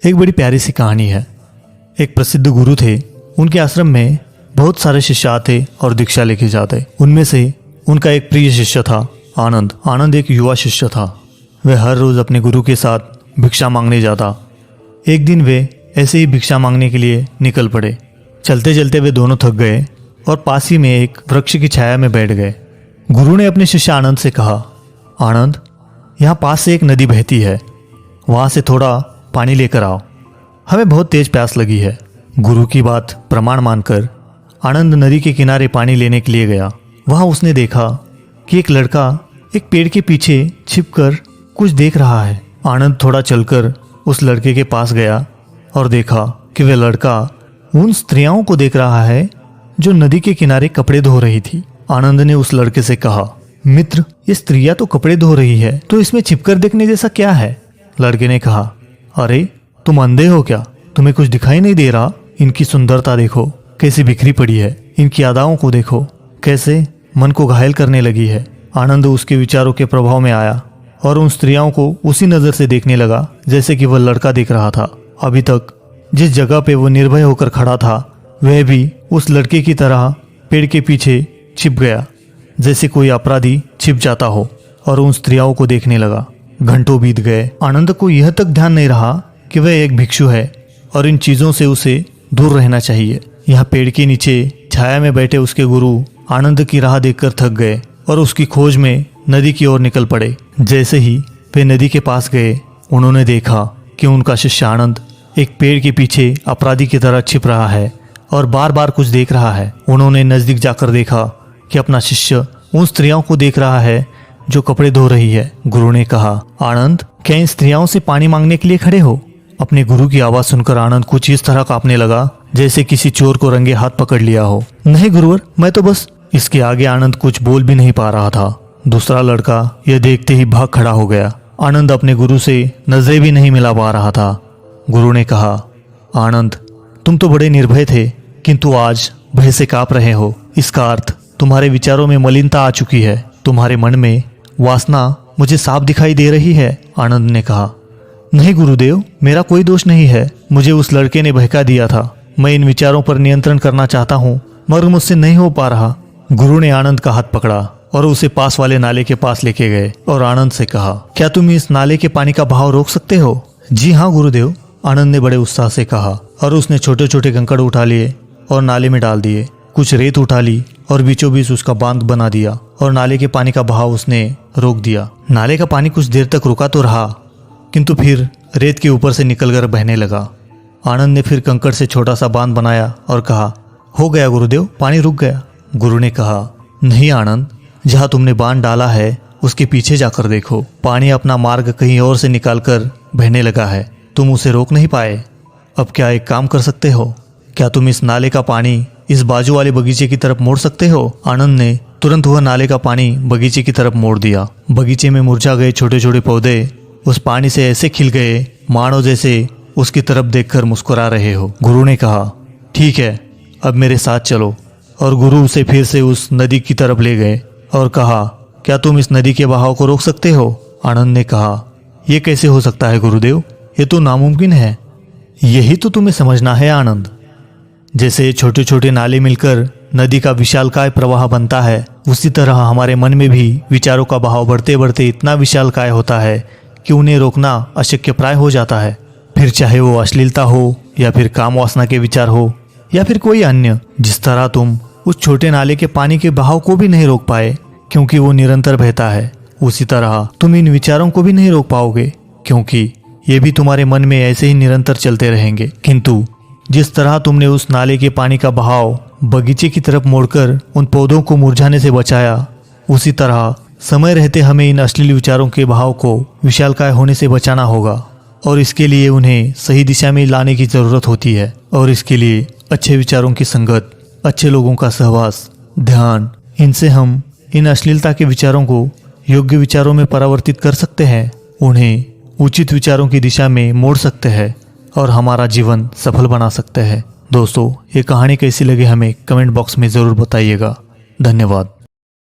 एक बड़ी प्यारी सी कहानी है। एक प्रसिद्ध गुरु थे। उनके आश्रम में बहुत सारे शिष्य आते और दीक्षा लेके जाते। उनमें से उनका एक प्रिय शिष्य था आनंद। आनंद एक युवा शिष्य था। वह हर रोज अपने गुरु के साथ भिक्षा मांगने जाता। एक दिन वे ऐसे ही भिक्षा मांगने के लिए निकल पड़े। चलते चलते वे दोनों थक गए और पास ही में एक वृक्ष की छाया में बैठ गए। गुरु ने अपने शिष्य आनंद से कहा, आनंद, यहाँ पास से एक नदी बहती है, वहाँ से थोड़ा पानी लेकर आओ, हमें बहुत तेज प्यास लगी है। गुरु की बात प्रमाण मानकर आनंद नदी के किनारे पानी लेने के लिए गया। वहाँ उसने देखा कि एक लड़का एक पेड़ के पीछे छिपकर कुछ देख रहा है। आनंद थोड़ा चलकर उस लड़के के पास गया और देखा कि वह लड़का उन स्त्रियों को देख रहा है जो नदी के किनारे कपड़े धो रही थी। आनंद ने उस लड़के से कहा, मित्र, ये स्त्रियां तो कपड़े धो रही है, तो इसमें छिपकर देखने जैसा क्या है? लड़के ने कहा, अरे तुम अंधे हो क्या? तुम्हें कुछ दिखाई नहीं दे रहा? इनकी सुंदरता देखो कैसी बिखरी पड़ी है, इनकी अदाओं को देखो कैसे मन को घायल करने लगी है। आनंद उसके विचारों के प्रभाव में आया और उन स्त्रियों को उसी नजर से देखने लगा जैसे कि वह लड़का देख रहा था। अभी तक जिस जगह पे वो निर्भय होकर खड़ा था, वह भी उस लड़के की तरह पेड़ के पीछे छिप गया, जैसे कोई अपराधी छिप जाता हो, और उन स्त्रियों को देखने लगा। घंटों बीत गए। आनंद को यह तक ध्यान नहीं रहा कि वह एक भिक्षु है और इन चीजों से उसे दूर रहना चाहिए। यहाँ पेड़ के नीचे छाया में बैठे उसके गुरु आनंद की राह देखकर थक गए और उसकी खोज में नदी की ओर निकल पड़े। जैसे ही वे नदी के पास गए, उन्होंने देखा कि उनका शिष्य आनंद एक पेड़ के पीछे अपराधी की तरह छिप रहा है और बार बार कुछ देख रहा है। उन्होंने नजदीक जाकर देखा कि अपना शिष्य उन स्त्रियों को देख रहा है जो कपड़े धो रही है। गुरु ने कहा, आनंद, क्या इन स्त्रियों से पानी मांगने के लिए खड़े हो? अपने गुरु की आवाज सुनकर आनंद कुछ इस तरह कांपने लगा जैसे किसी चोर को रंगे हाथ पकड़ लिया हो। नहीं गुरुवर, मैं तो बस। इसके आगे आनंद कुछ बोल भी नहीं पा रहा था। दूसरा लड़का यह देखते ही भाग खड़ा हो गया। आनंद अपने गुरु से नजरें भी नहीं मिला पा रहा था। गुरु ने कहा, आनंद, तुम तो बड़े निर्भय थे, किंतु आज भय से कांप रहे हो। इसका अर्थ तुम्हारे विचारों में मलिनता आ चुकी है। तुम्हारे मन में वासना मुझे साफ दिखाई दे रही है। आनंद ने कहा, नहीं गुरुदेव, मेरा कोई दोष नहीं है। मुझे उस लड़के ने बहका दिया था। मैं इन विचारों पर नियंत्रण करना चाहता हूँ, मगर मुझसे नहीं हो पा रहा। गुरु ने आनंद का हाथ पकड़ा और उसे पास वाले नाले के पास लेके गए और आनंद से कहा, क्या तुम इस नाले के पानी का बहाव रोक सकते हो? जी हाँ गुरुदेव, आनंद ने बड़े उत्साह से कहा, और उसने छोटे छोटे कंकड़ उठा लिए और नाले में डाल दिए। कुछ रेत उठा ली और बीचों बीच उसका बांध बना दिया और नाले के पानी का बहाव उसने रोक दिया। नाले का पानी कुछ देर तक रुका तो रहा, किंतु फिर रेत के ऊपर से निकलकर बहने लगा। आनंद ने फिर कंकड़ से छोटा सा बांध बनाया और कहा, हो गया गुरुदेव, पानी रुक गया। गुरु ने कहा, नहीं आनंद, जहाँ तुमने बांध डाला है उसके पीछे जाकर देखो। पानी अपना मार्ग कहीं और से निकालकर बहने लगा है। तुम उसे रोक नहीं पाए। अब क्या एक काम कर सकते हो? क्या तुम इस नाले का पानी इस बाजू वाले बगीचे की तरफ मोड़ सकते हो? आनंद ने तुरंत वह नाले का पानी बगीचे की तरफ मोड़ दिया। बगीचे में मुरझा गए छोटे छोटे पौधे उस पानी से ऐसे खिल गए मानो जैसे उसकी तरफ देखकर मुस्कुरा रहे हो। गुरु ने कहा, ठीक है, अब मेरे साथ चलो। और गुरु उसे फिर से उस नदी की तरफ ले गए और कहा, क्या तुम इस नदी के बहाव को रोक सकते हो? आनंद ने कहा, यह कैसे हो सकता है गुरुदेव? ये तो नामुमकिन है। यही तो तुम्हें समझना है आनंद। जैसे छोटे छोटे नाले मिलकर नदी का विशालकाय प्रवाह बनता है, उसी तरह हमारे मन में भी विचारों का बहाव बढ़ते बढ़ते इतना विशालकाय होता है कि उन्हें रोकना अशक्य प्राय हो जाता है। फिर चाहे वो अश्लीलता हो या फिर काम वासना के विचार हो या फिर कोई अन्य। जिस तरह तुम उस छोटे नाले के पानी के बहाव को भी नहीं रोक पाए क्योंकि वो निरंतर बहता है, उसी तरह तुम इन विचारों को भी नहीं रोक पाओगे क्योंकि ये भी तुम्हारे मन में ऐसे ही निरंतर चलते रहेंगे। किंतु जिस तरह तुमने उस नाले के पानी का बहाव बगीचे की तरफ मोड़कर उन पौधों को मुरझाने से बचाया, उसी तरह समय रहते हमें इन अश्लील विचारों के बहाव को विशालकाय होने से बचाना होगा। और इसके लिए उन्हें सही दिशा में लाने की जरूरत होती है। और इसके लिए अच्छे विचारों की संगत, अच्छे लोगों का सहवास, ध्यान, इनसे हम इन अश्लीलता के विचारों को योग्य विचारों में परिवर्तित कर सकते हैं, उन्हें उचित विचारों की दिशा में मोड़ सकते हैं और हमारा जीवन सफल बना सकते हैं। दोस्तों, ये कहानी कैसी लगी हमें कमेंट बॉक्स में ज़रूर बताइएगा। धन्यवाद।